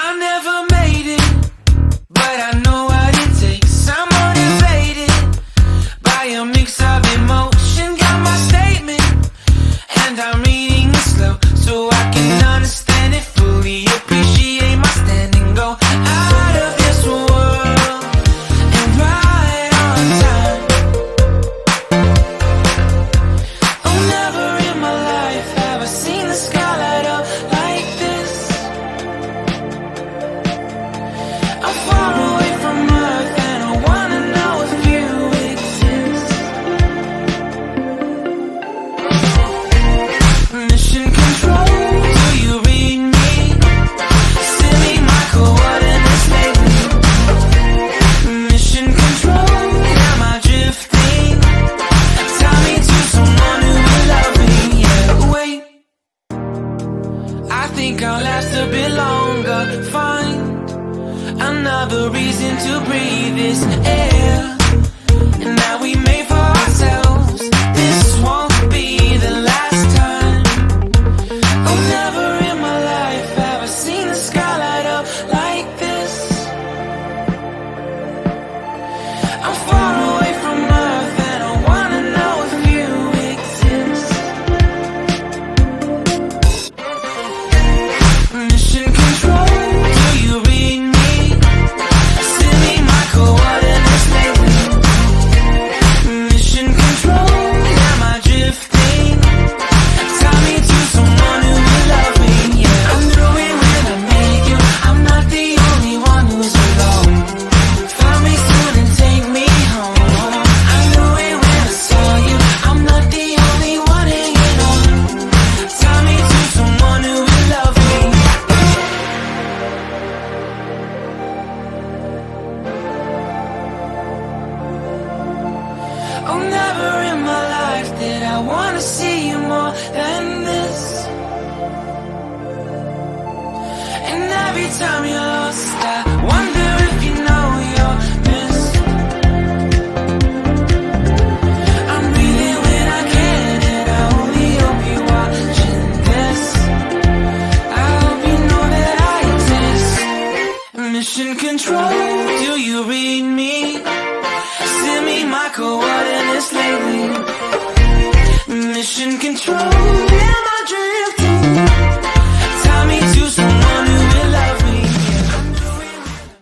I never made it, but I know what it takes. I'm motivated by a mix of emotion. Got my statement, and I'm reading it slow so I can understand it fully. Appreciate my stand and go out of this world and right on time. Oh, never in my life have I seen the sky light up like this. I'm far away from Earth and I wanna know if you exist. Mission control, do you read me? Send me my coordinates lately. Mission control, am I drifting? Tie me to someone who will love me. Yeah, wait, I think I'll last a bit longer. Find another reason to breathe this air, and that we made for ourselves. This won't be the last time. Oh, never in my life have I seen the sky light up like this. I'm far away from Earth and I wanna know if you exist. Mission control, do you read me? Send me my coordinates lately. Mission control, am I drifting? Tie me to someone who will love me. Yeah, I knew it when I met you. I'm not the only one who's alone. Find me soon and take me home. I knew it when I saw you. I'm not the only one hanging on. Tie me to someone who will love me. Oh, never in my life did I wanna see you more than this. And every time you're lost, I wonder if you know you're missed. I'm breathing when I can, and I only hope you're watching this. I hope you know that I exist. Mission control, do you read me? Send me my coordinates lately.